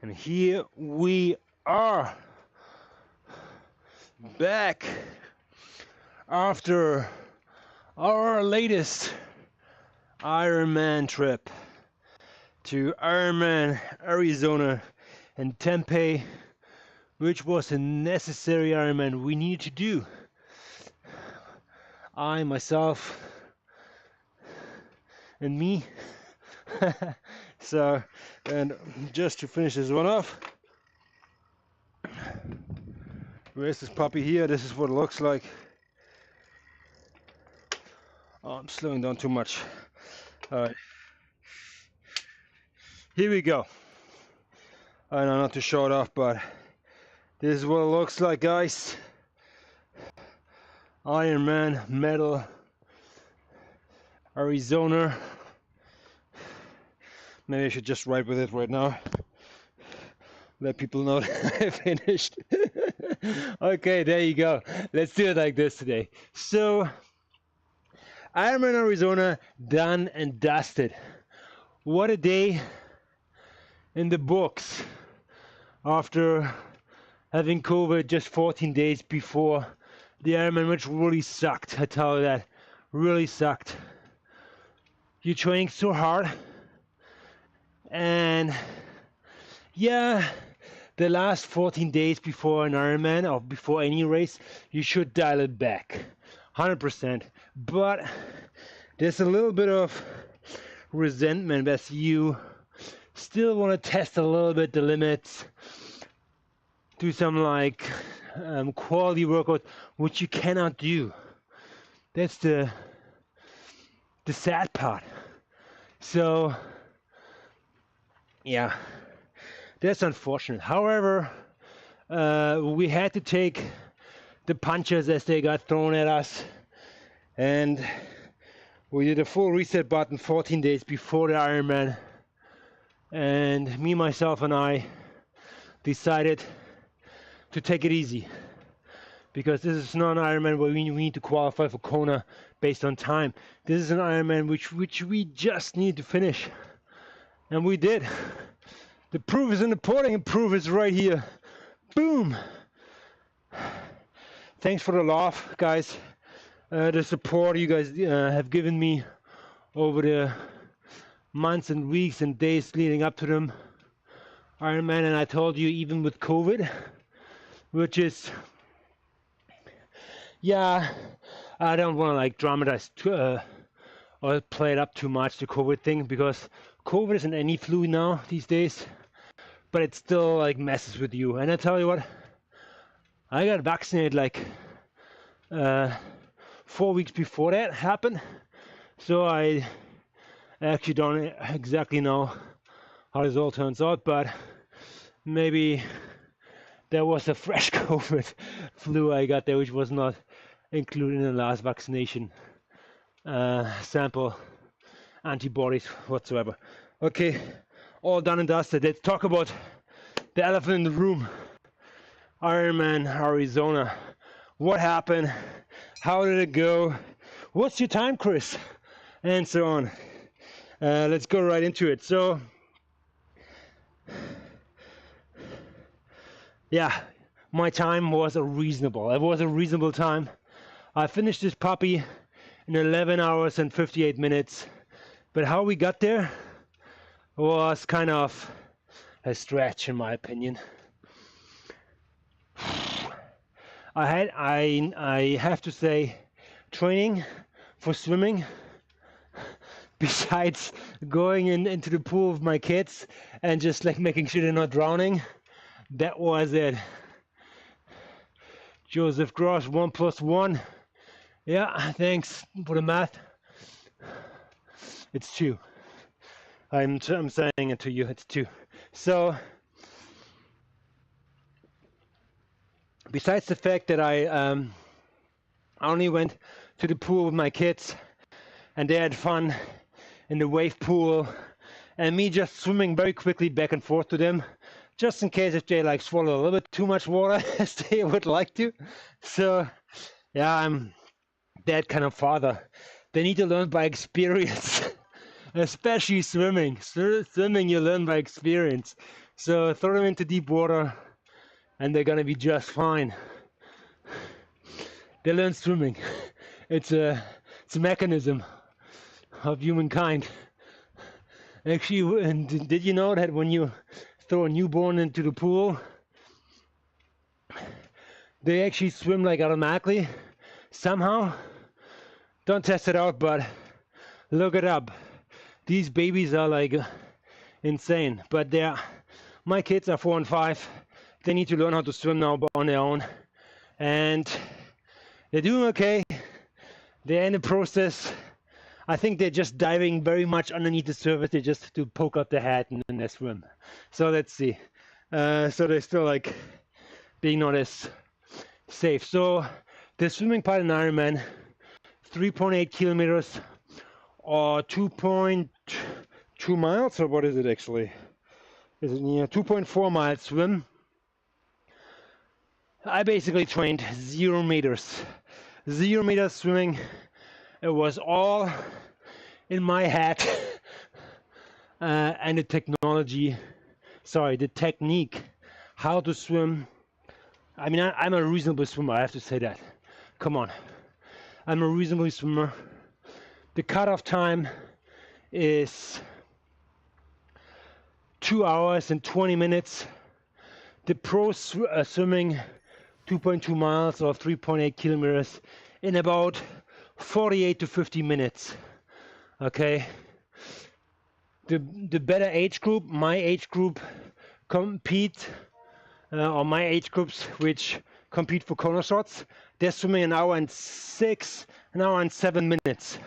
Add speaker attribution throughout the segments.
Speaker 1: And here we are, back after our latest Ironman trip to Ironman Arizona and Tempe, which was a necessary Ironman we needed to do. I, myself, and me. So, and just to finish this one off, where's this puppy here? This is what it looks like. Oh, I'm slowing down too much. All right, here we go. I know not to show it off, but this is what it looks like, guys. Ironman medal, Arizona. Maybe I should just write with it right now. Let people know that I finished. Okay, there you go. Let's do it like this today. So, Ironman Arizona, done and dusted. What a day in the books after having COVID just 14 days before the Ironman, which really sucked. I tell you that, really sucked. You're training so hard, and yeah, the last 14 days before an Ironman or before any race, you should dial it back 100%. But there's a little bit of resentment as you still want to test a little bit the limits, do some like quality workout, which you cannot do. That's the sad part. So yeah, that's unfortunate. However, we had to take the punches as they got thrown at us, and we did a full reset button 14 days before the Ironman, and me, myself, and I decided to take it easy, because this is not an Ironman where we need to qualify for Kona based on time. This is an Ironman which we just need to finish, and we did. The proof is in the pudding, and proof is right here. Boom! Thanks for the love, guys. The support you guys have given me over the months and weeks and days leading up to them Ironman. And I told you, even with COVID, which is, yeah, I don't want to like dramatize or play it up too much, the COVID thing, because COVID isn't any flu now these days, but it still like messes with you. And I tell you what, I got vaccinated like 4 weeks before that happened, so I actually don't exactly know how this all turns out, but maybe there was a fresh COVID flu I got there, which was not included in the last vaccination sample antibodies whatsoever. Okay, all done and dusted. Let's talk about the elephant in the room. Ironman Arizona. What happened? How did it go? What's your time, Chris? And so on. Let's go right into it. So, yeah, my time was a reasonable. It was a reasonable time. I finished this puppy in 11 hours and 58 minutes. But how we got there was kind of a stretch, in my opinion. I have to say, training for swimming, besides going into the pool with my kids and just like making sure they're not drowning, that was it. Joseph Gross, 1 + 1. Yeah, thanks for the math. It's 2. I'm saying it to you. It's 2. So, besides the fact that I only went to the pool with my kids and they had fun in the wave pool, and me just swimming very quickly back and forth to them, just in case if they like swallow a little bit too much water as they would like to. So yeah, I'm that kind of father. They need to learn by experience. Especially swimming. Swimming you learn by experience. So throw them into deep water and they're gonna be just fine. They learn swimming. It's a mechanism of humankind. Actually, and did you know that when you throw a newborn into the pool, they actually swim like automatically somehow? Don't test it out, but look it up. These babies are like insane, but my kids are 4 and 5. They need to learn how to swim now on their own, and they're doing okay. They're in the process. I think they're just diving very much underneath the surface. They just have to poke up their head and then they swim. So let's see. So they're still like being not as safe. So the swimming part in Ironman, 3.8 kilometers or 2.2 miles, or what is it actually? Is it 2.4 miles swim? I basically trained 0 meters. 0 meters swimming. It was all in my head. And the technique, how to swim. I mean, I'm a reasonable swimmer, I have to say that. Come on. I'm a reasonable swimmer. The cutoff time is 2 hours and 20 minutes. The pro swimming 2.2 miles or 3.8 kilometers in about 48 to 50 minutes. Okay. The better age group, my age group, compete, or my age groups which compete for corner shots, they're swimming an hour and 7 minutes,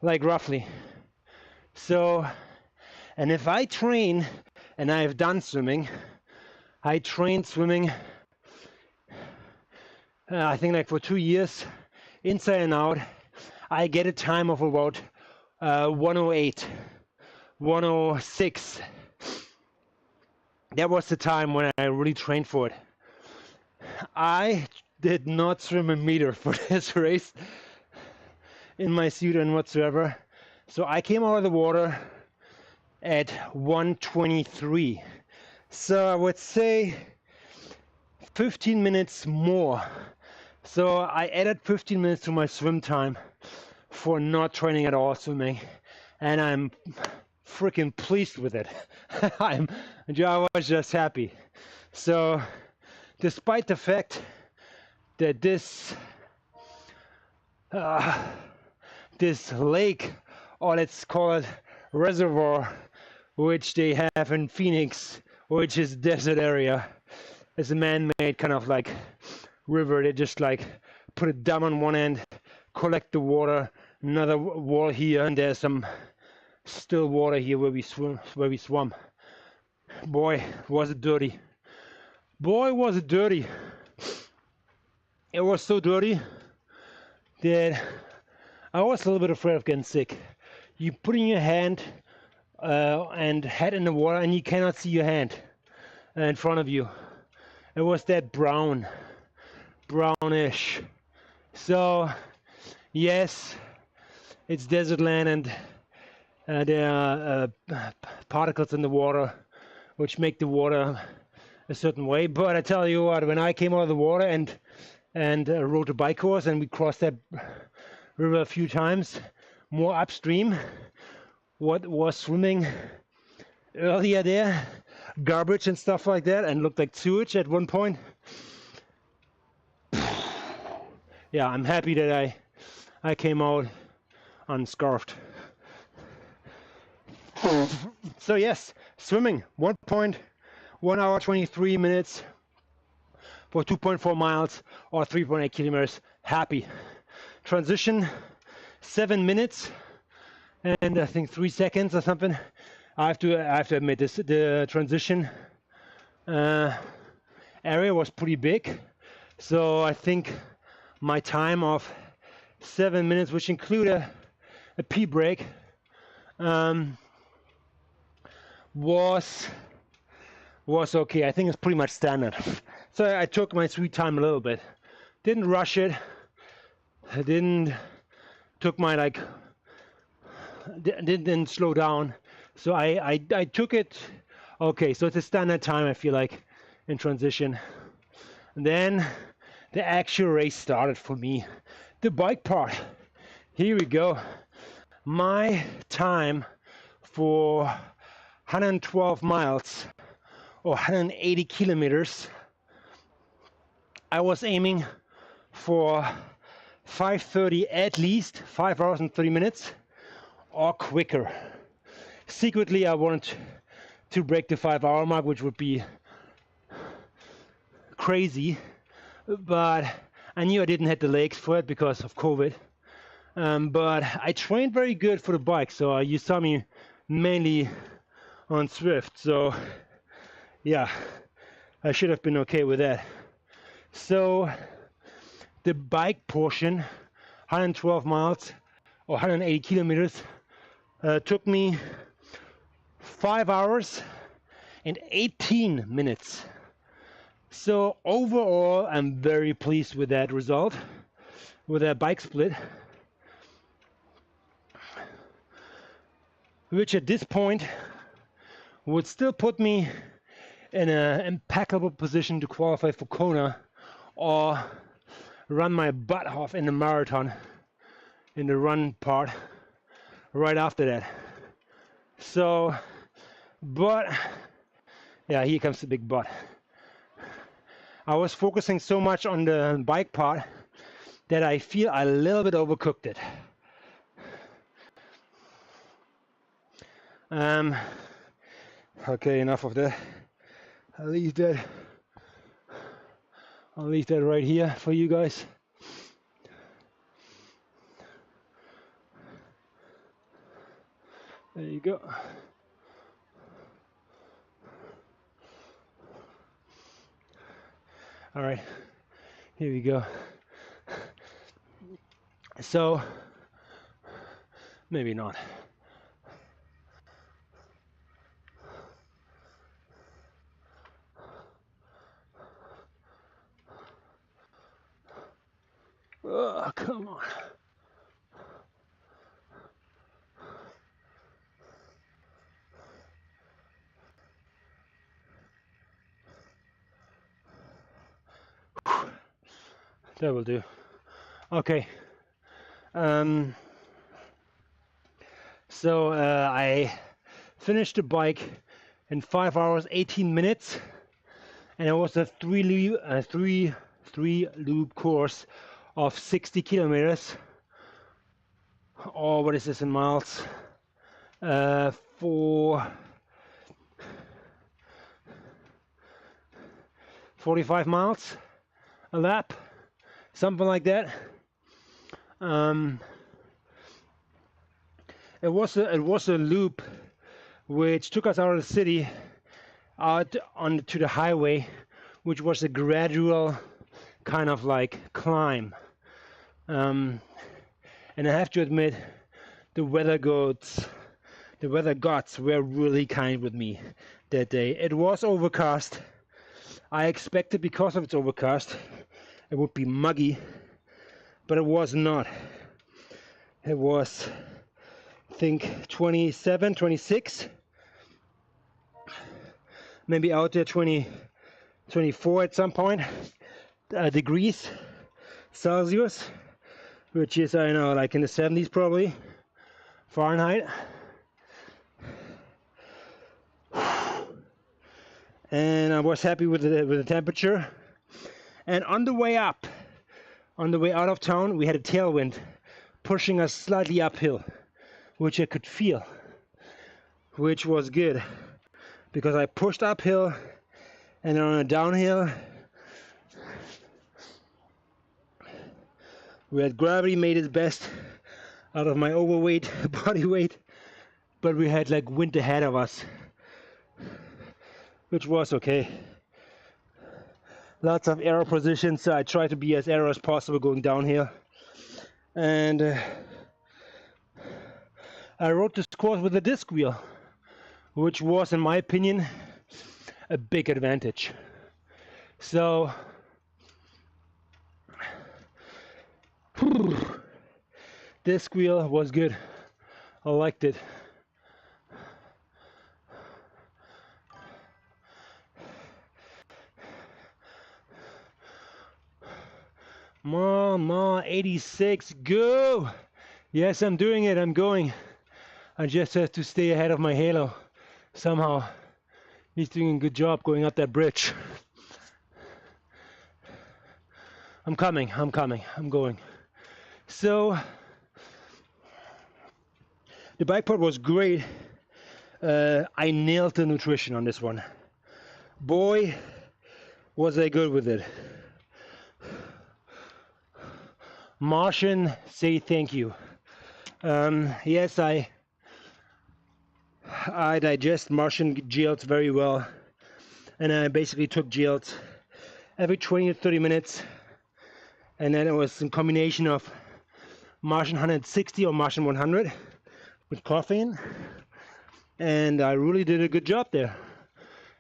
Speaker 1: like roughly. So, and if I train, and I have done swimming, I trained swimming, I think like for 2 years, inside and out, I get a time of about 108, 106. That was the time when I really trained for it. I did not swim a meter for this race in my suit and whatsoever. So I came out of the water at 123. So I would say 15 minutes more. So I added 15 minutes to my swim time for not training at all swimming, and I'm freaking pleased with it. I was just happy. So despite the fact that this lake, or let's call it reservoir, which they have in Phoenix, which is desert area, is a man-made kind of like river. They just like put a dam on one end, collect the water, another wall here, and there's some still water here where we swam. Boy, was it dirty. Boy, was it dirty. It was so dirty that I was a little bit afraid of getting sick. You put in your hand and head in the water and you cannot see your hand in front of you. It was that brownish. So yes, it's desert land, and there are particles in the water which make the water a certain way. But I tell you what, when I came out of the water and rode a bike course, and we crossed that river a few times more upstream, what was swimming earlier there, garbage and stuff like that, and looked like sewage at one point. Yeah, I'm happy that I came out unscarfed. So yes, swimming 1 hour 23 minutes for 2.4 miles or 3.8 kilometers. Happy. Transition 7 minutes and I think 3 seconds or something. I have to admit this. The transition area was pretty big, so I think my time of 7 minutes, which include a pee break, was okay. I think it's pretty much standard. So I took my sweet time a little bit. Didn't rush it. I didn't slow down. So I took it Okay, so it's a standard time, I feel like, in transition. And then the actual race started for me. The bike part. Here we go. My time for 112 miles or 180 kilometers, I was aiming for 5:30 at least, 5 hours and 30 minutes, or quicker. Secretly, I wanted to break the 5-hour mark, which would be crazy, but I knew I didn't have the legs for it because of COVID. But I trained very good for the bike, so you saw me mainly on Swift, so yeah, I should have been okay with that. So the bike portion, 112 miles or 180 kilometers, took me 5 hours and 18 minutes. So overall, I'm very pleased with that result, with that bike split, which at this point would still put me in an impeccable position to qualify for Kona or run my butt off in the marathon, in the run part, right after that. So, but, yeah, here comes the big but. I was focusing so much on the bike part that I feel I a little bit overcooked it. Okay, enough of that. I'll leave that right here for you guys. There you go. All right, here we go. So, maybe not. Oh, come on. That will do. Okay. So I finished the bike in 5 hours 18 minutes, and it was a three loop course of 60 kilometers, or what is this in miles? For 45 miles a lap, something like that. It was a loop which took us out of the city, out onto the highway, which was a gradual kind of like climb. And I have to admit, the weather gods were really kind with me that day. It was overcast. I expected, because of its overcast, it would be muggy, but it was not. It was, I think, 27, 26, maybe out there 24 at some point, degrees Celsius, which is, I know, like in the 70s probably, Fahrenheit. And I was happy with the temperature. And on the way out of town, we had a tailwind pushing us slightly uphill, which I could feel, which was good, because I pushed uphill and on a downhill, we had gravity made its best out of my overweight body weight, but we had like wind ahead of us, which was okay. Lots of aero positions, so I tried to be as aero as possible going downhill. And I rode this course with a disc wheel, which was, in my opinion, a big advantage. So, disc wheel was good. I liked it. More, 86, go! Yes, I'm doing it, I'm going. I just have to stay ahead of my halo somehow. He's doing a good job going up that bridge. I'm coming, I'm going. So, the bike part was great. I nailed the nutrition on this one. Boy, was I good with it. Martian, say thank you. Yes, I digest Martian gels very well, and I basically took gels every 20 to 30 minutes, and then it was a combination of Martian 160 or Martian 100 with caffeine, and I really did a good job there.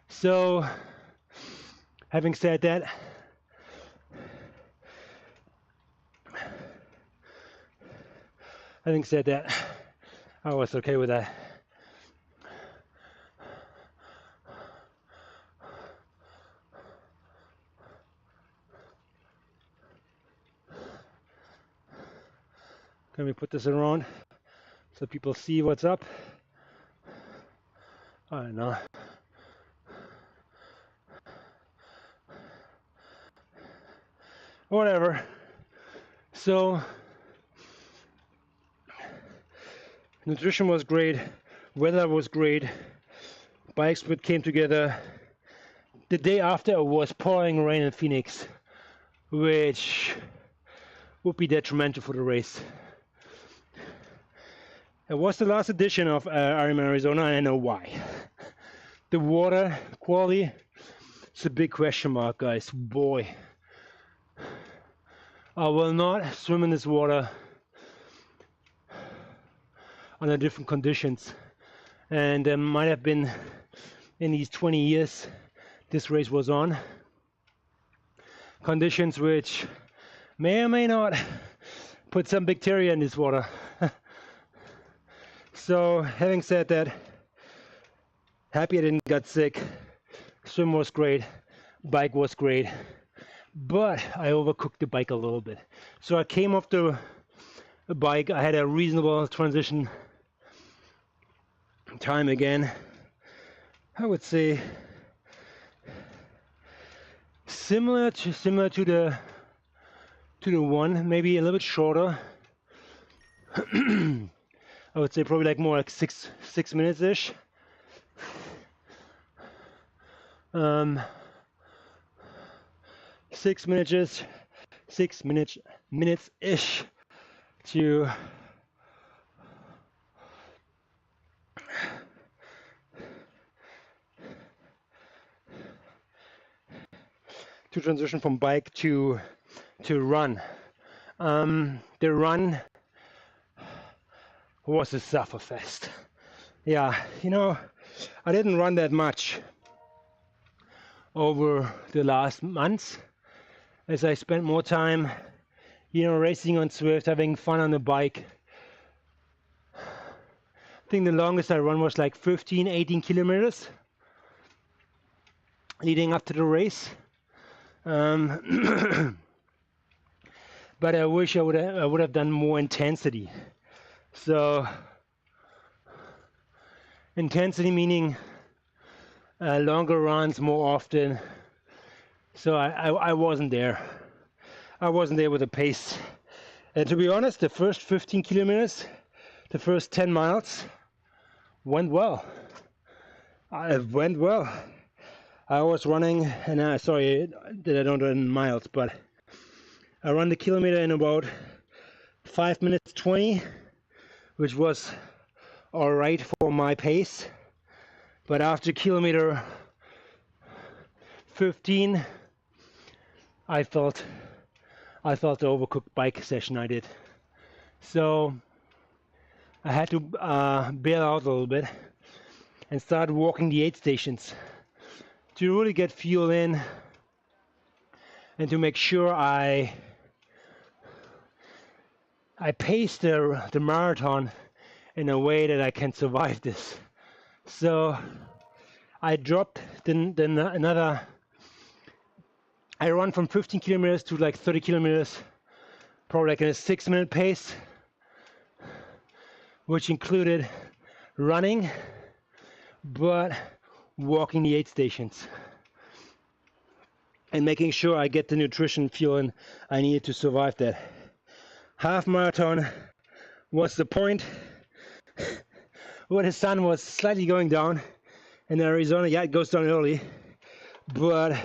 Speaker 1: So, having said that, I was okay with that. Can we put this around so people see what's up? I don't know. Whatever. So, nutrition was great, weather was great, bike split came together. The day after it was pouring rain in Phoenix, which would be detrimental for the race. It was the last edition of Ironman Arizona, and I know why. The water quality, it's a big question mark, guys. Boy, I will not swim in this water under different conditions. And there might have been, in these 20 years this race was on, conditions which may or may not put some bacteria in this water. So, having said that, happy I didn't get sick. Swim was great, bike was great, but I overcooked the bike a little bit. So I came off the bike, I had a reasonable transition time again. I would say similar to the one, maybe a little bit shorter. I would say probably like more like six minutes ish. 6 minutes ish to transition from bike to run. The run was a sufferfest. Yeah, you know, I didn't run that much over the last months, as I spent more time, you know, racing on Swift, having fun on the bike. I think the longest I run was like 18 kilometers leading up to the race. But I wish I would have done more intensity. So intensity meaning longer runs more often. So I wasn't there. I wasn't there with the pace. And to be honest, the first 15 kilometers, the first 10 miles went well. It went well. I was running, and sorry that I don't run miles, but I ran the kilometer in about 5 minutes 20, which was all right for my pace. But after kilometer 15, I felt the overcooked bike session I did. So I had to bail out a little bit and start walking the 8 stations to really get fuel in and to make sure I pace the marathon in a way that I can survive this. So I dropped I run from 15 kilometers to like 30 kilometers probably like in a 6-minute pace, which included running, but walking the aid stations and making sure I get the nutrition fueling I needed to survive that. Half marathon was the point where the sun was slightly going down in Arizona. Yeah, it goes down early, but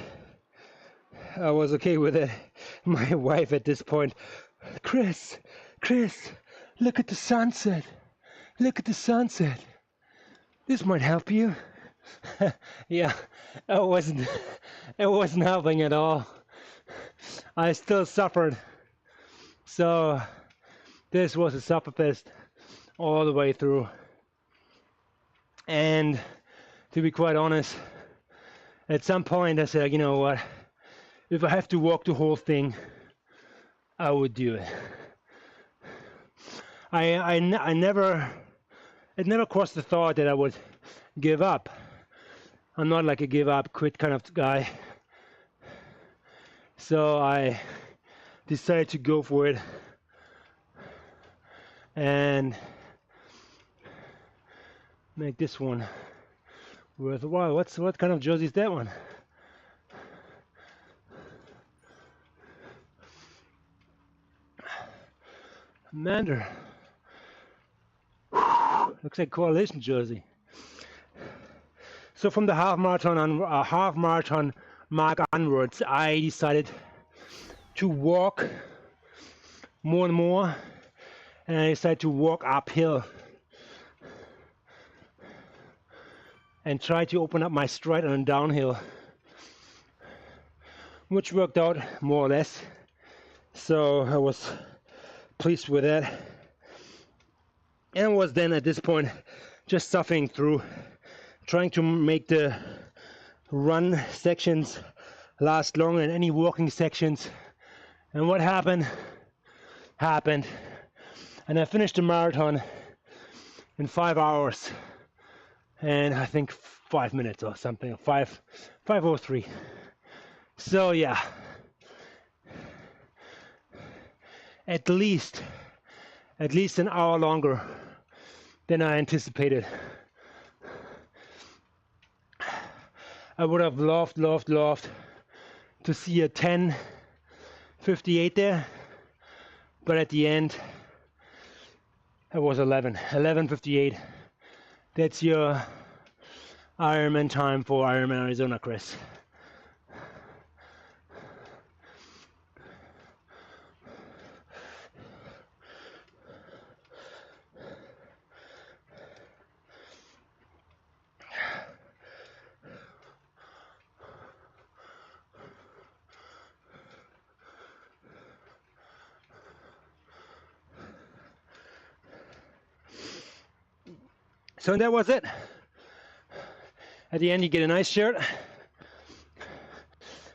Speaker 1: I was okay with it. My wife at this point, Chris, look at the sunset. Look at the sunset. This might help you. Yeah, it wasn't helping at all. I still suffered. So this was a sufferfest all the way through. And to be quite honest, at some point I said, you know what? If I have to walk the whole thing, I would do it. It never crossed the thought that I would give up. I'm not like a give up, quit kind of guy. So I decided to go for it and make this one worthwhile. What kind of jersey is that one? Mander. Looks like coalition jersey. So from the half marathon mark onwards, I decided to walk more and more, and I decided to walk uphill and try to open up my stride on downhill, which worked out more or less. So I was pleased with that, and was then at this point just suffering through, trying to make the run sections last longer than any walking sections. And what happened, and I finished the marathon in 5 hours and I think 5 minutes or something, 5:03. So yeah, at least an hour longer than I anticipated. I would have loved to see a 10:58 there, but at the end it was 11:58. That's your Ironman time for Ironman Arizona, Chris. So that was it. At the end you get a nice shirt,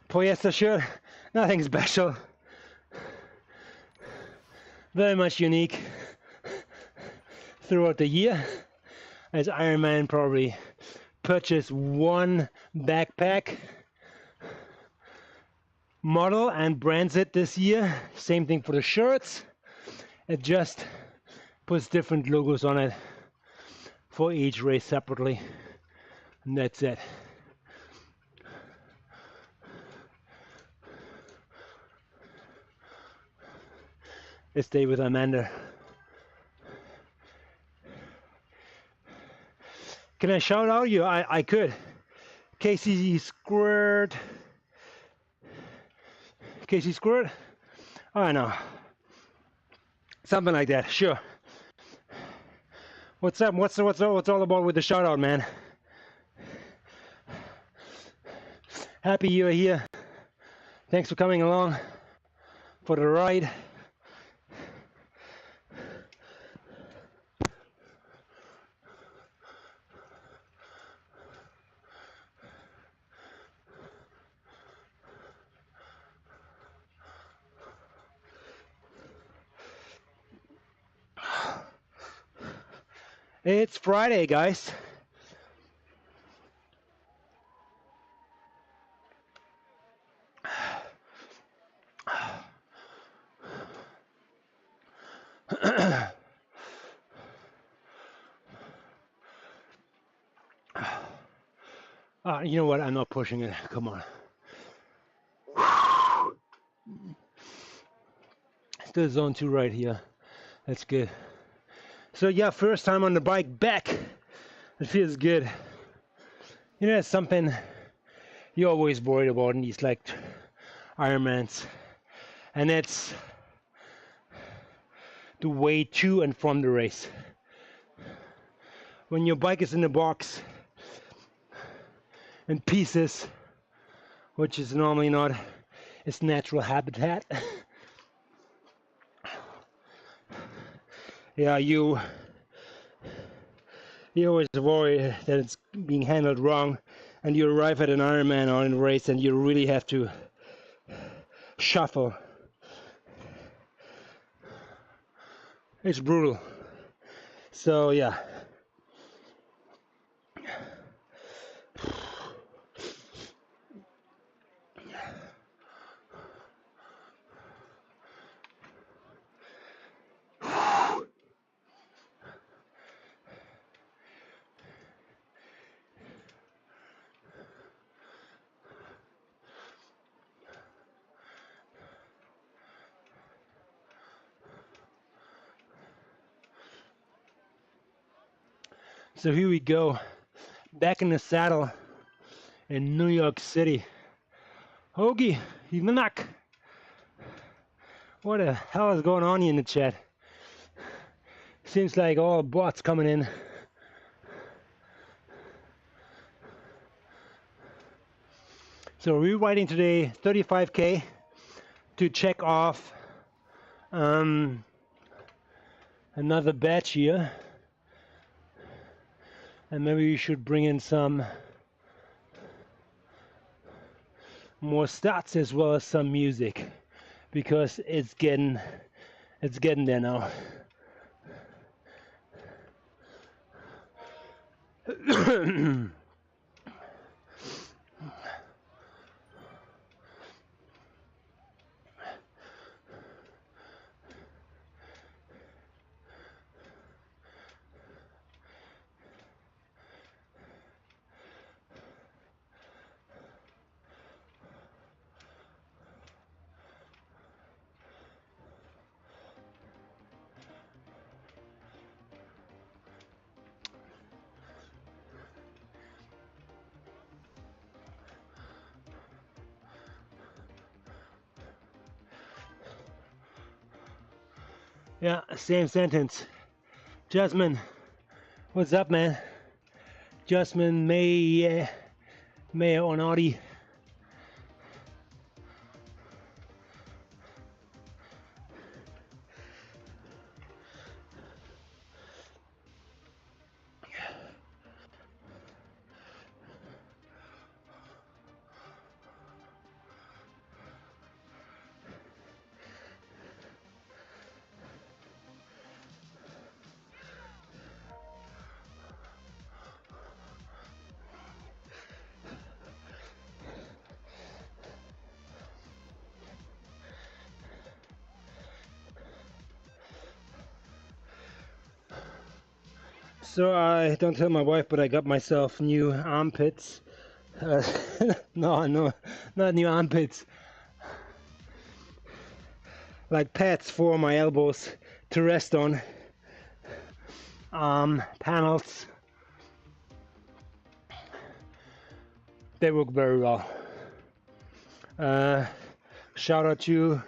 Speaker 1: polyester shirt, nothing special, very much unique throughout the year, as Ironman probably purchased one backpack model and brands it this year. Same thing for the shirts, it just puts different logos on it for each race separately, and that's it. Let's stay with Amanda. Can I shout out you? I could. Casey Squirt. I know. Something like that. Sure. What's up? What's all about with the shout out, man? Happy you're here. Thanks for coming along for the ride. It's Friday, guys. You know what? I'm not pushing it. Come on. Still zone 2 right here. That's good. So yeah, first time on the bike back. It feels good. You know, it's something you're always worried about in these like Ironmans. And that's the way to and from the race. When your bike is in the box in pieces, which is normally not its natural habitat, yeah, you always worry that it's being handled wrong, and you arrive at an Ironman or in a race and you really have to shuffle. It's brutal. So yeah. So here we go, back in the saddle in New York City. Hoagie, Himanak. What the hell is going on here in the chat? Seems like all bots coming in. So we're riding today 35k to check off another batch here. And maybe we should bring in some more stats as well as some music, because it's getting there now. Yeah, same sentence. Jasmine, what's up, man? Jasmine May on Audi. So I don't tell my wife, but I got myself new armpits. No, not new armpits. Like pads for my elbows to rest on. Panels. They work very well. Shout out to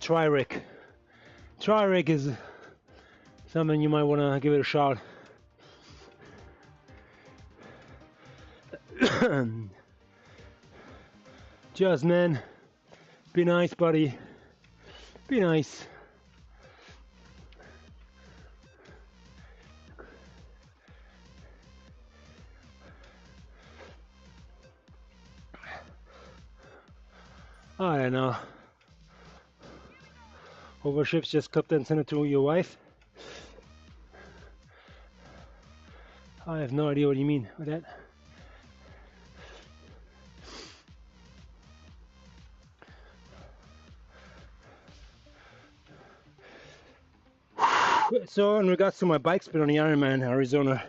Speaker 1: Tri-Rig. Tri-Rig is something you might want to give it a shot. Just man, be nice, buddy. Be nice. I don't know. Overships, just clip and send it to your wife. I have no idea what you mean with that. So in regards to my bike spin on the Ironman Arizona,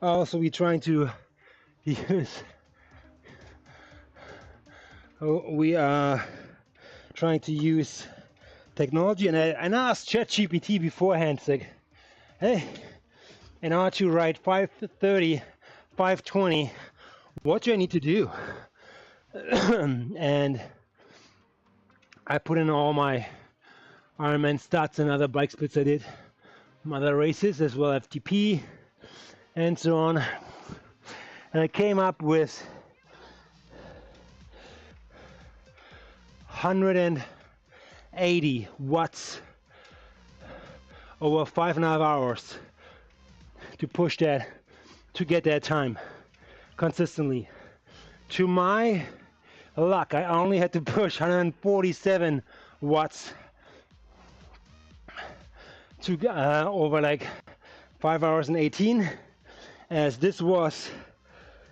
Speaker 1: Also, we're trying to use. We are trying to use technology, and I asked ChatGPT beforehand, like, hey, in order to write 530, 520, what do I need to do? And I put in all my Ironman stats and other bike splits I did, some other races as well, FTP, and so on. And I came up with 180 watts over 5.5 hours to push that, to get that time consistently. To my luck, I only had to push 147 watts to over like 5 hours and 18, as this was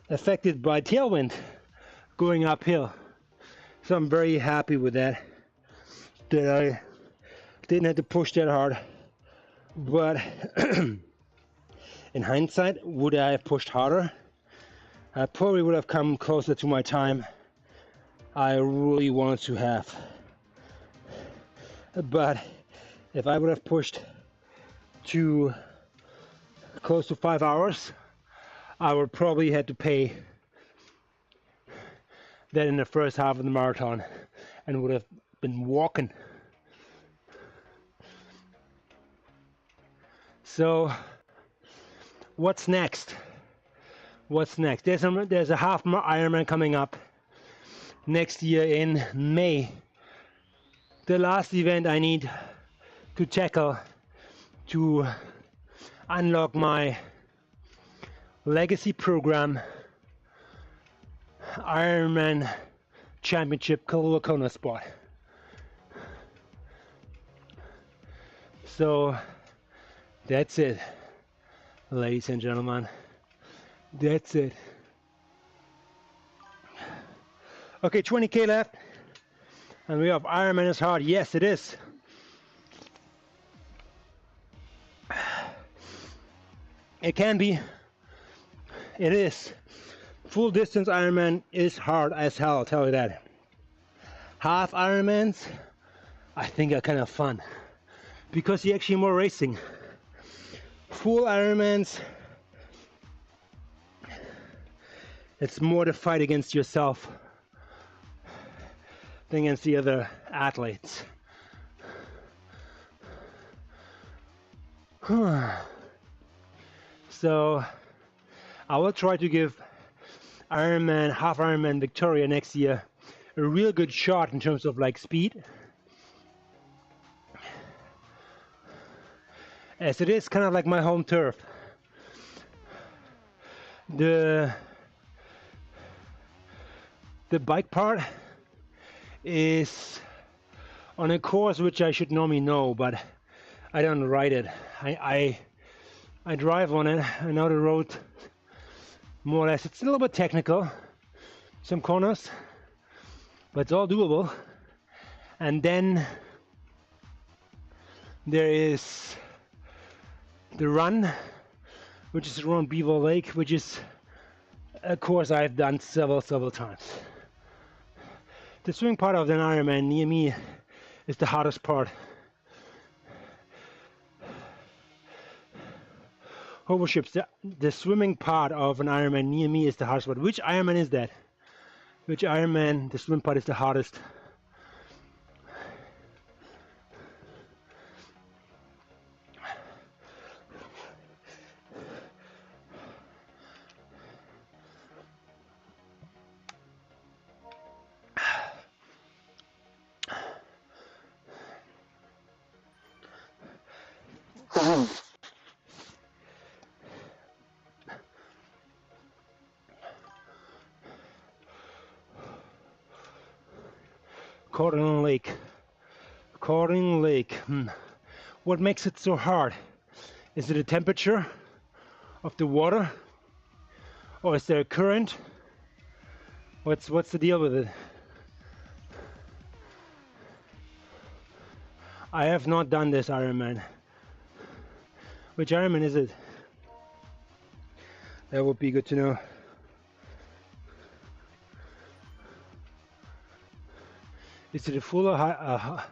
Speaker 1: affected by tailwind going uphill. So I'm very happy with that I didn't have to push that hard. But in hindsight, would I have pushed harder? I probably would have come closer to my time I really wanted to have. But if I would have pushed to close to 5 hours, I would probably had to pay that in the first half of the marathon and would have been walking. So what's next? What's next? There's a half Ironman coming up next year in May. The last event I need to tackle to unlock my legacy program, Ironman Championship Kona spot. So that's it, ladies and gentlemen. That's it. Okay, 20K left. And we have Ironman is hard. Yes, it is. It can be. It is. Full distance Ironman is hard as hell, I'll tell you that. Half Ironmans, I think, are kind of fun because you're actually more racing. Full Ironmans, it's more the fight against yourself than against the other athletes. So I will try to give Ironman, half Ironman Victoria next year a real good shot in terms of like speed, as it is kind of like my home turf. The bike part is on a course which I should normally know, but I don't ride it. I drive on it. I know the road more or less. It's a little bit technical, some corners, but it's all doable. And then there is the run, which is around Beaver Lake, which is a course I've done several times. The swimming part of an Ironman near me is the hardest part. Hoverships, the swimming part of an Ironman near me is the hardest part. Which Ironman is that? Which Ironman, the swim part is the hardest? Cordon Lake. Cordon Lake. What makes it so hard? Is it the temperature of the water? Or is there a current? What's the deal with it? I have not done this Ironman. Which Ironman is it? That would be good to know. Is it a full or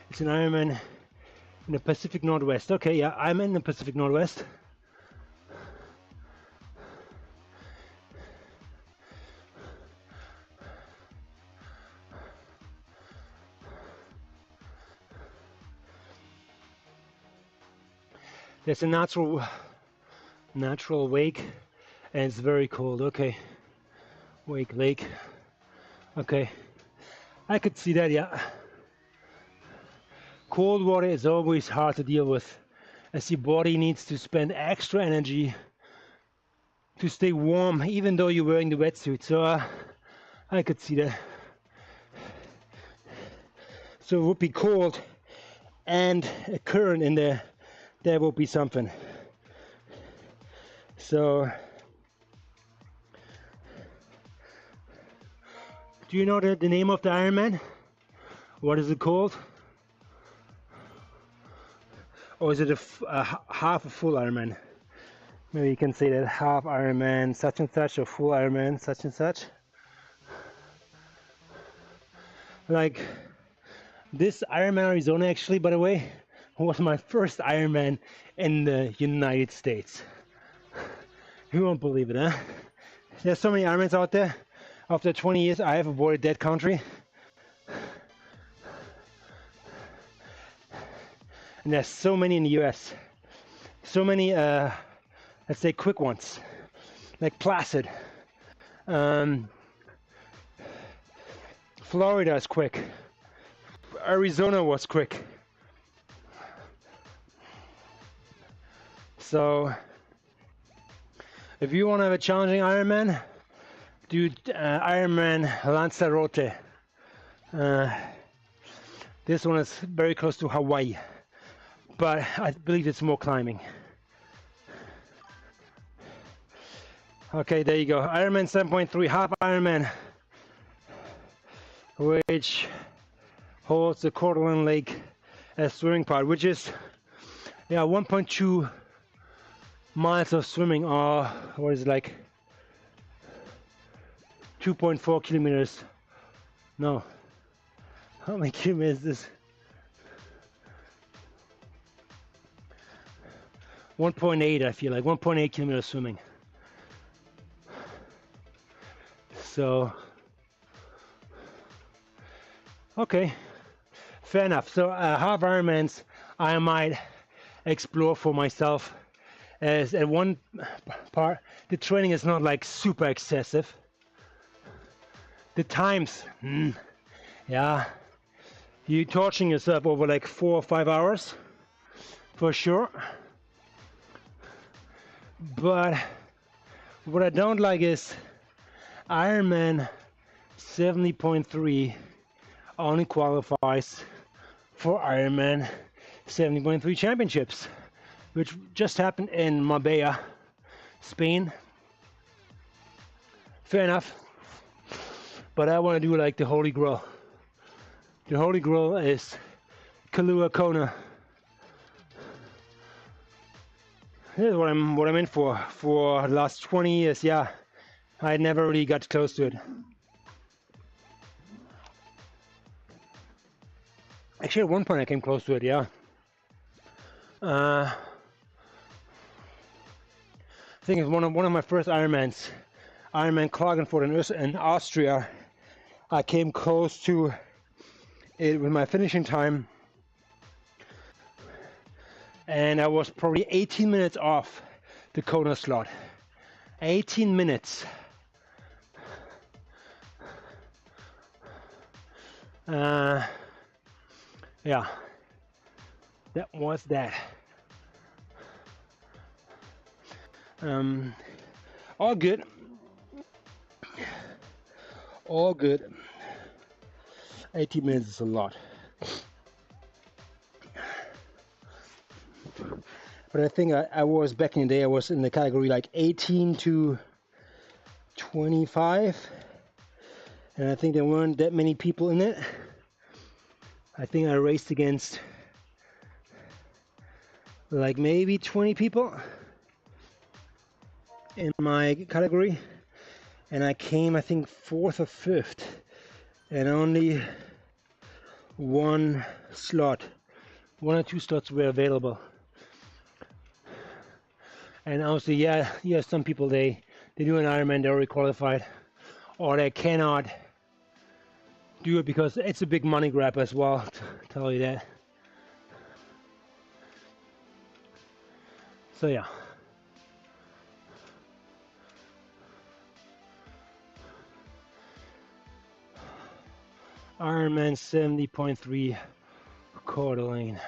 Speaker 1: it's an Ironman in the Pacific Northwest. Okay, yeah, I'm in the Pacific Northwest. There's a natural wake, and it's very cold. Okay, Wake Lake. Okay, I could see that. Yeah, cold water is always hard to deal with, as your body needs to spend extra energy to stay warm, even though you're wearing the wetsuit. So I could see that. So it would be cold, and a current in there. There will be something. So, do you know the name of the Ironman? What is it called? Or is it a half a full Ironman? Maybe you can say that half Ironman such and such, or full Ironman such and such. Like this Ironman Arizona, actually, by the way, was my first Ironman in the United States. You won't believe it, huh? There's so many Ironmans out there. After 20 years, I have avoided that country. And there's so many in the US. So many, let's say, quick ones. Like Placid. Florida is quick. Arizona was quick. So, if you want to have a challenging Ironman, do Ironman Lanzarote. This one is very close to Hawaii, but I believe it's more climbing. Okay, there you go. Ironman 7.3, half Ironman, which holds the Coeur d'Alene Lake as swimming part, which is 1.2 miles of swimming, or what is it, like 2.4 kilometers? No, how many kilometers is this? 1.8, I feel like 1.8 kilometers swimming. So okay, fair enough. So half Ironmans I might explore for myself, as at one part the training is not like super excessive. The times, yeah, you're torching yourself over like 4 or 5 hours for sure. But what I don't like is Ironman 70.3 only qualifies for Ironman 70.3 championships, which just happened in Marbella, Spain. Fair enough, but I want to do like the Holy Grail. The Holy Grail is Kailua Kona. This is what I'm in for the last 20 years. Yeah, I never really got close to it. Actually, at one point I came close to it. Yeah. I think it's one of my first Ironmans, Ironman Klagenfurt in Austria. I came close to it with my finishing time, and I was probably 18 minutes off the Kona slot. 18 minutes. Yeah, that was that. All good. All good. 18 minutes is a lot. But I think I was, back in the day, I was in the category like 18 to 25. And I think there weren't that many people in it. I think I raced against like maybe 20 people. in my category, and I came, I think, 4th or 5th, and only one or 2 slots were available. And obviously, yeah, some people they do an Ironman, they're already qualified, or they cannot do it because it's a big money grab as well. Tell you that. So yeah. Ironman 70.3 Coeur d'Alene.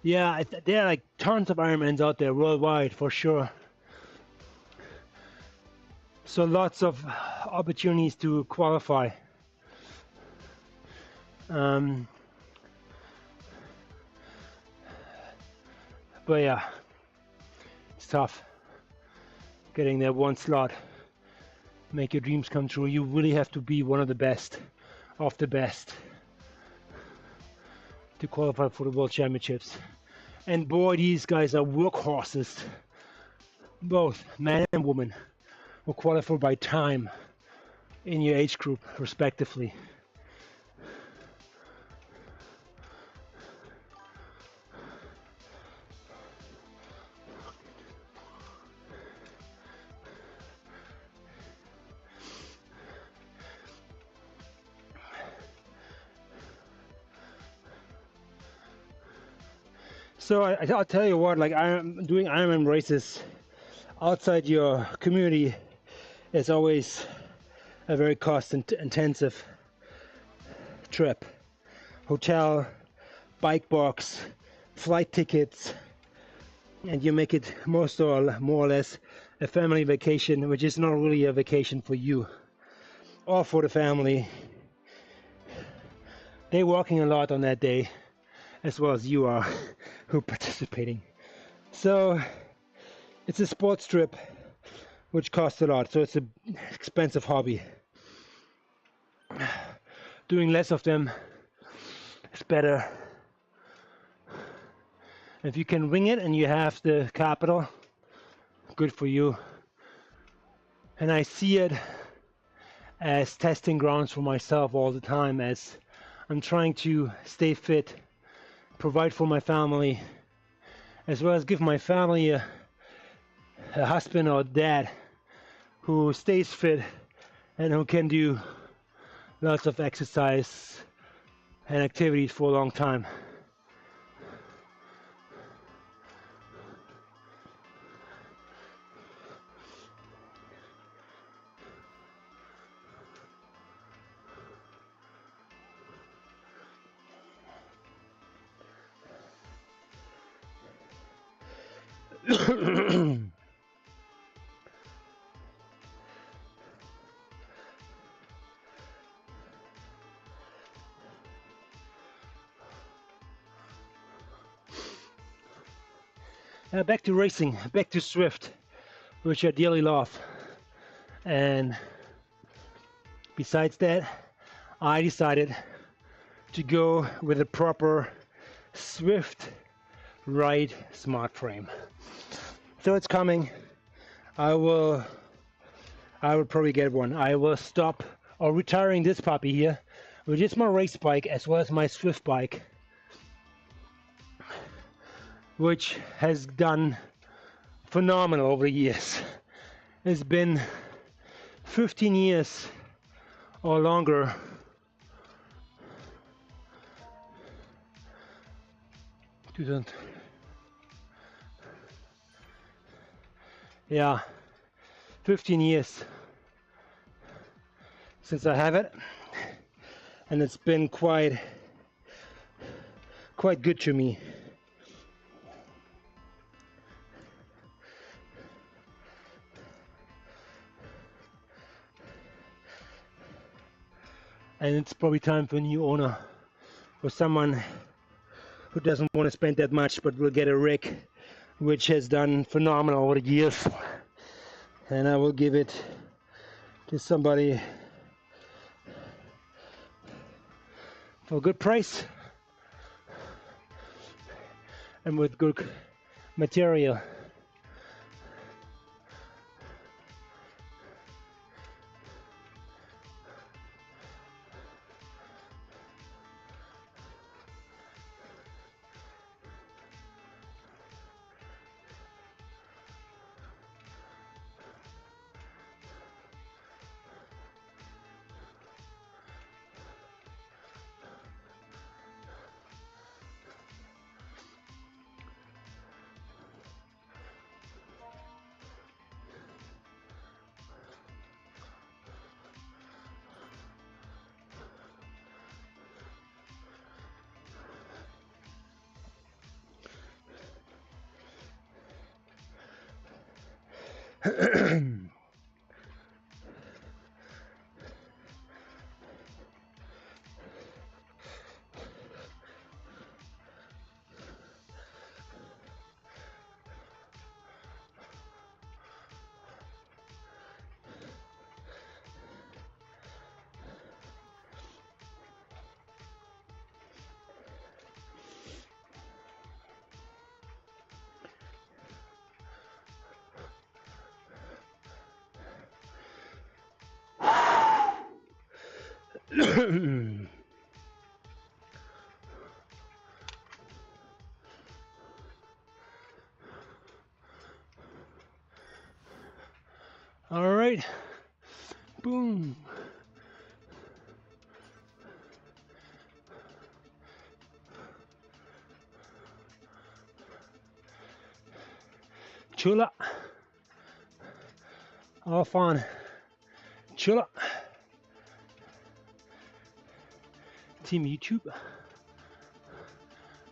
Speaker 1: Yeah, there are like tons of Ironmans out there worldwide for sure. So lots of opportunities to qualify. But yeah, it's tough getting that one slot. Make your dreams come true. You really have to be one of the best of the best to qualify for the World Championships. And boy, these guys are workhorses. Both man and woman will qualify by time in your age group, respectively. So I'll tell you what, like I'm doing Ironman races outside your community is always a very cost-intensive trip. Hotel, bike box, flight tickets, and you make it more or less a family vacation, which is not really a vacation for you or for the family. They're working a lot on that day, as well as you are who are participating. So it's a sports trip which costs a lot, so it's an expensive hobby. Doing less of them is better. If you can wing it and you have the capital, good for you. And I see it as testing grounds for myself all the time, as I'm trying to stay fit, provide for my family, as well as give my family a husband or dad who stays fit and who can do lots of exercise and activities for a long time. Back to racing, back to Swift, which I dearly love. And besides that, I decided to go with a proper Swift Ride smart frame. So it's coming. I will probably get one. I will stop or retiring this puppy here, which is my race bike as well as my Swift bike, which has done phenomenal over the years. It's been 15 years or longer. Yeah, 15 years since I have it, and it's been quite good to me. And it's probably time for a new owner, or someone who doesn't want to spend that much but will get a rig which has done phenomenal over the years, and I will give it to somebody for a good price and with good material. All right, boom. Chula. Off on. Chula. Team YouTube.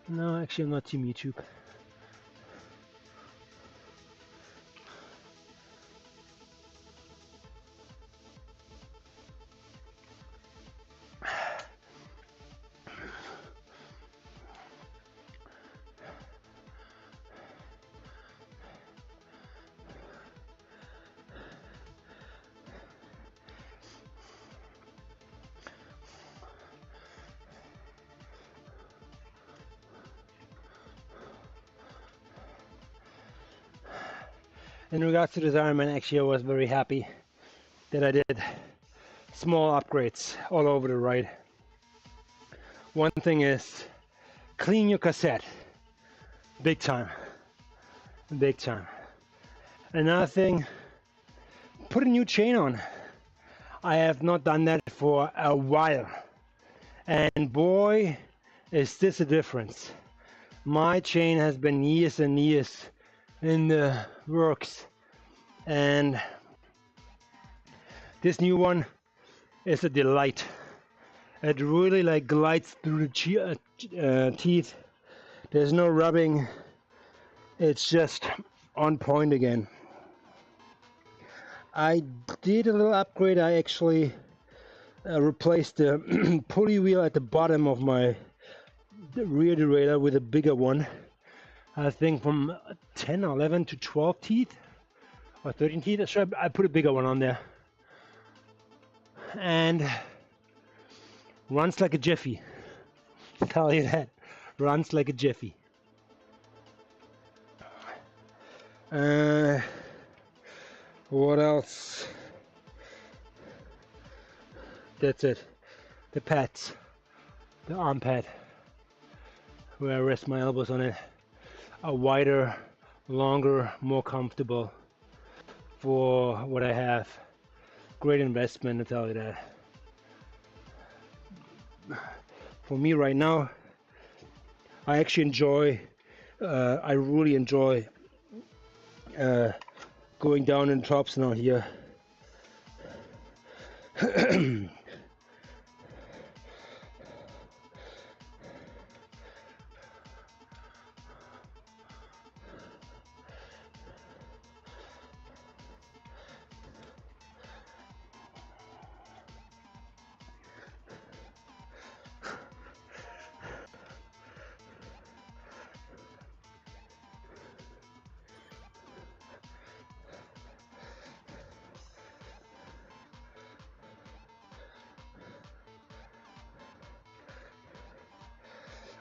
Speaker 1: No, actually I'm not Team YouTube. In regards to this Ironman, actually I was very happy that I did small upgrades all over the ride. One thing is, clean your cassette. Big time. Big time. Another thing, put a new chain on. I have not done that for a while. And boy, is this a difference. My chain has been years and years in the works, and this new one is a delight. It really like glides through the teeth. There's no rubbing. It's just on point again. I did a little upgrade. I actually replaced the pulley wheel at the bottom of my rear derailleur with a bigger one. I think from 10, 11 to 12 teeth or 13 teeth. So I put a bigger one on there, and runs like a jiffy. I'll tell you that. Runs like a jiffy. What else? That's it. The pads, the arm pad, where I rest my elbows on it, are wider, longer, more comfortable for what I have. great investment, I tell you that. For me right now, I actually enjoy, I really enjoy going down in drops now here.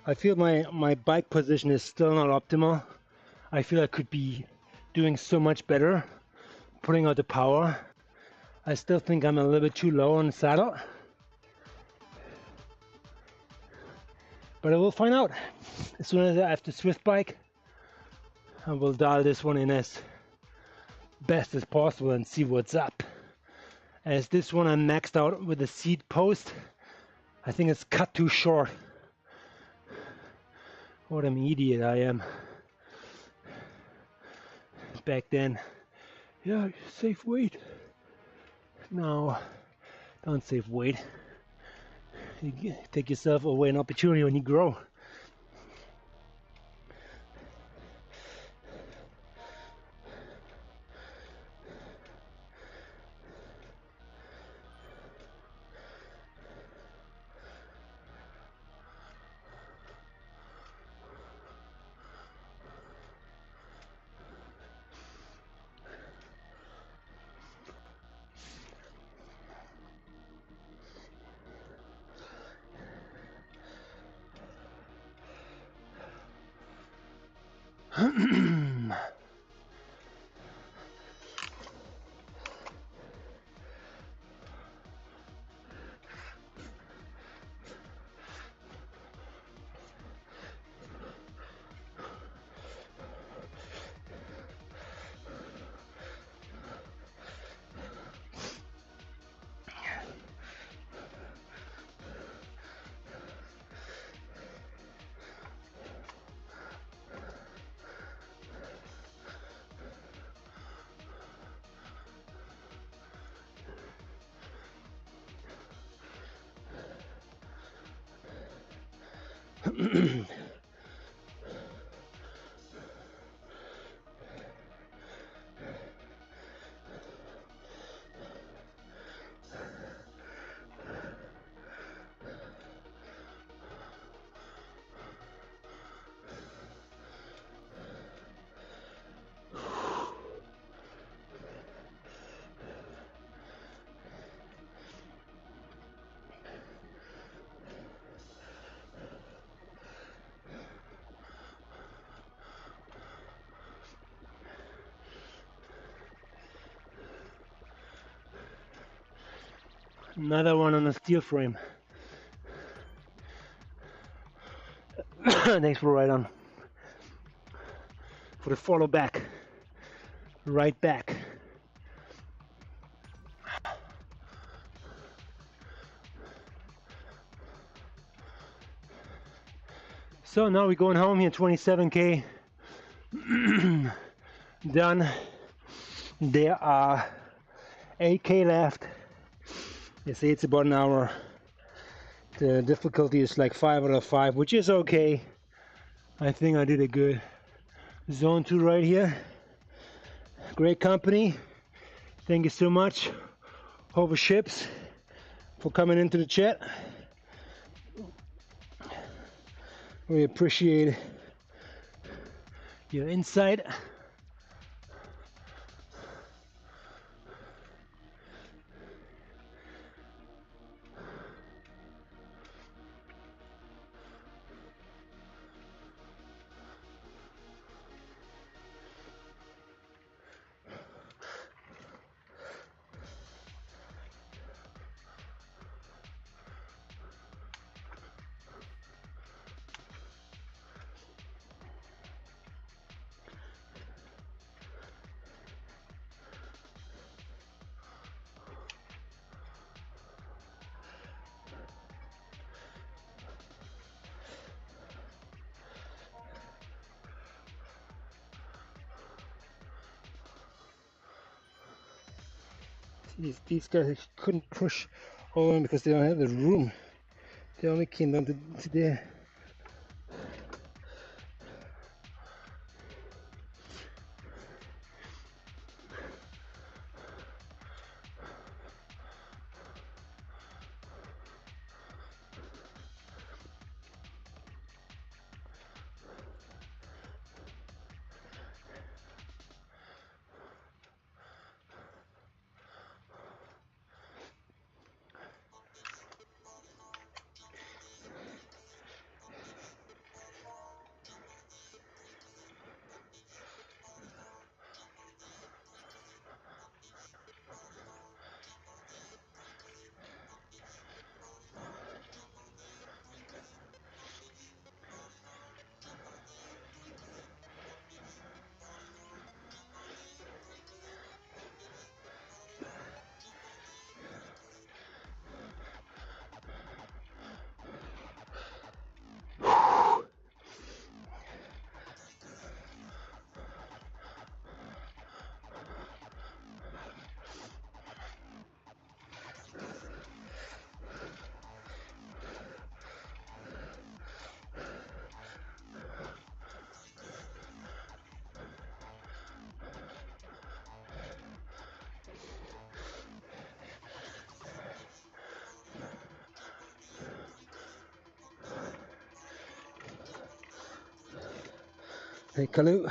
Speaker 1: I feel my bike position is still not optimal. I feel I could be doing so much better, putting out the power. I still think I'm a little bit too low on the saddle. But I will find out. As soon as I have the Swift bike, I will dial this one in as best as possible and see what's up. As this one I maxed out with the seat post, I think it's cut too short. What an idiot I am. Back then, yeah, save weight. No, don't save weight. You take yourself away an opportunity when you grow. Another one on a steel frame. Thanks for right on. For the follow back. Right back. So now we're going home here, 27K done. There are 8K left. They say it's about an hour. The difficulty is like 5 out of 5, which is okay. I think I did a good. Zone 2 right here. Great company. Thank you so much, Hover Ships, for coming into the chat. We appreciate your insight. these guys couldn't crush all of them because they don't have the room. They only came down to there. Hey, Kalu.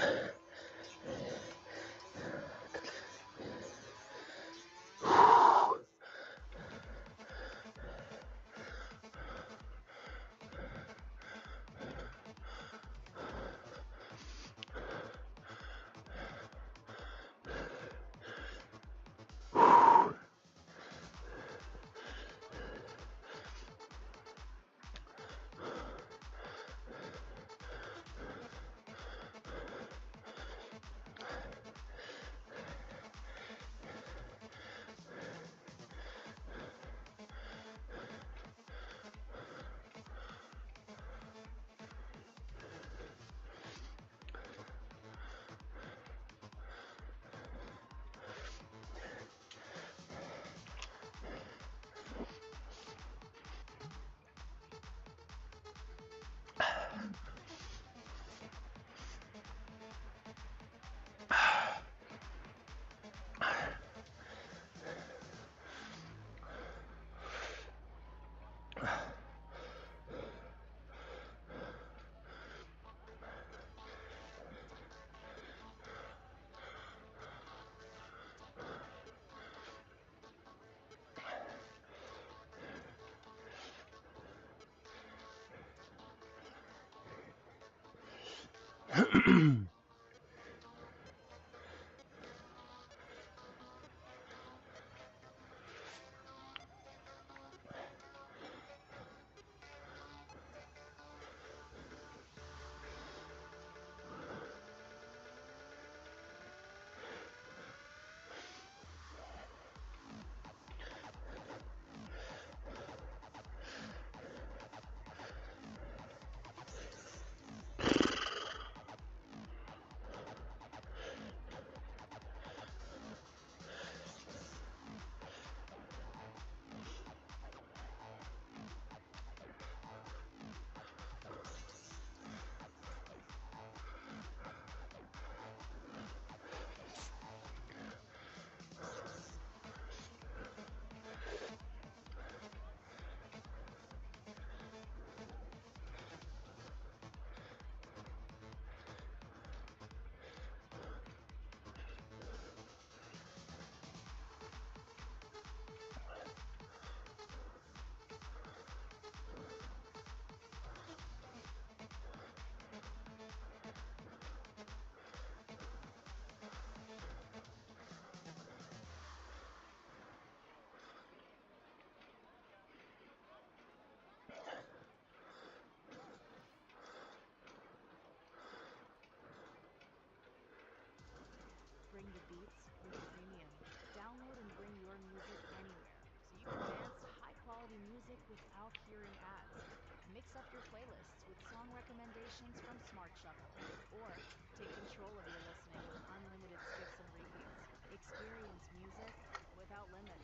Speaker 2: Bring the beats with premium. Download and bring your music anywhere, so you can dance high-quality music without hearing ads. Mix up your playlists with song recommendations from Smart Shuffle, or take control of your listening with unlimited skips and repeats. Experience music without limits.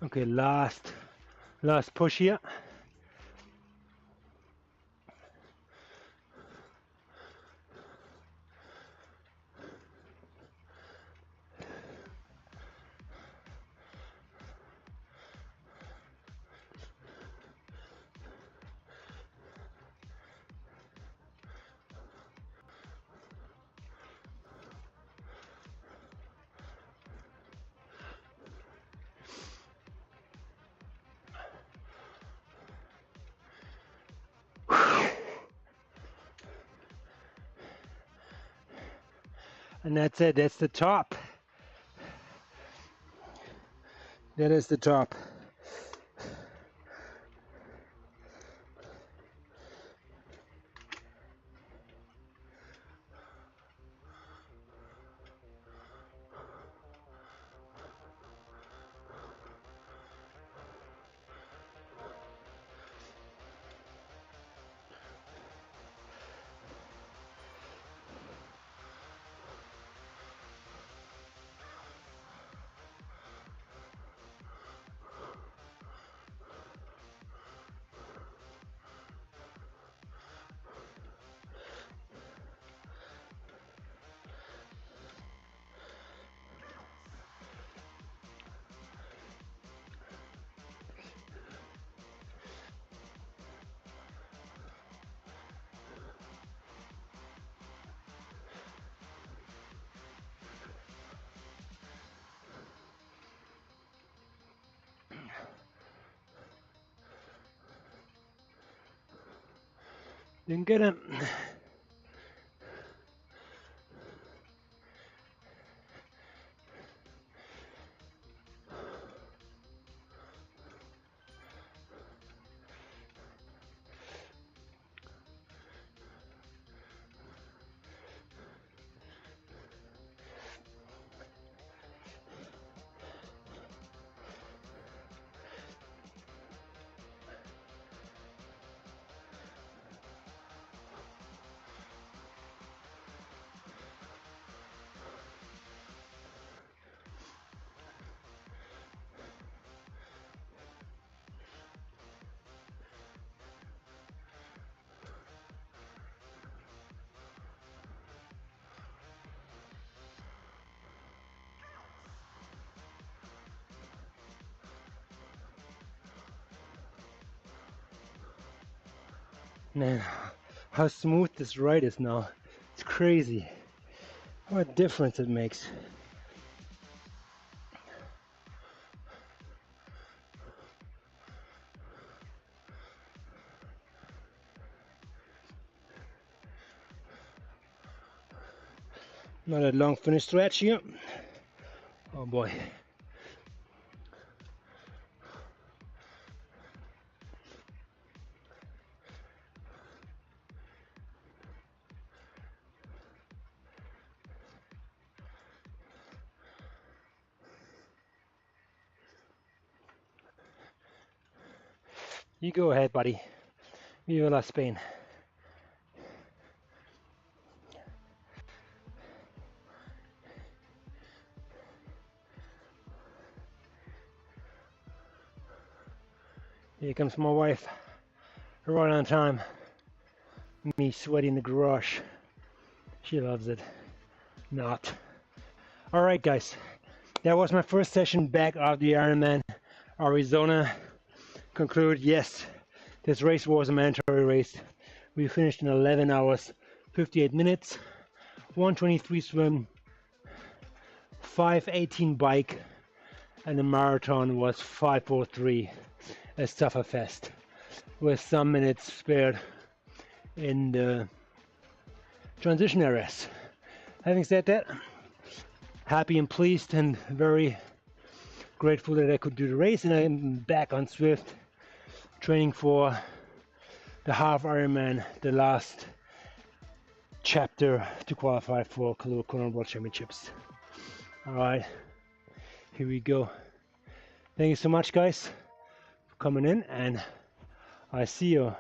Speaker 1: Okay, last push here. And that's it, that's the top. That is the top. Didn't get him. Man, how smooth this ride is now. It's crazy. What a difference it makes. Not a long finish stretch here. Oh boy. You go ahead, buddy. Viva la Spain. Here comes my wife. Right on time. Me sweaty in the garage. She loves it. Not. Alright guys. That was my first session back of the Ironman Arizona. Conclude, yes, this race was a mandatory race. We finished in 11 hours, 58 minutes, 123 swim, 5:18 bike, and the marathon was 5:43, a sufferfest, with some minutes spared in the transition areas. Having said that, happy and pleased and very grateful that I could do the race, and I'm back on Swift training for the half Ironman, the last chapter to qualify for Kona World Championships. All right, here we go. Thank you so much, guys, for coming in, and I see you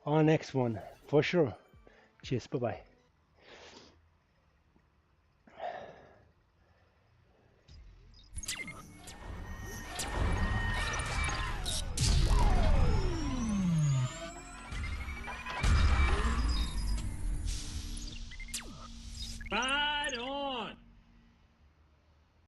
Speaker 1: on the next one for sure. Cheers, bye-bye.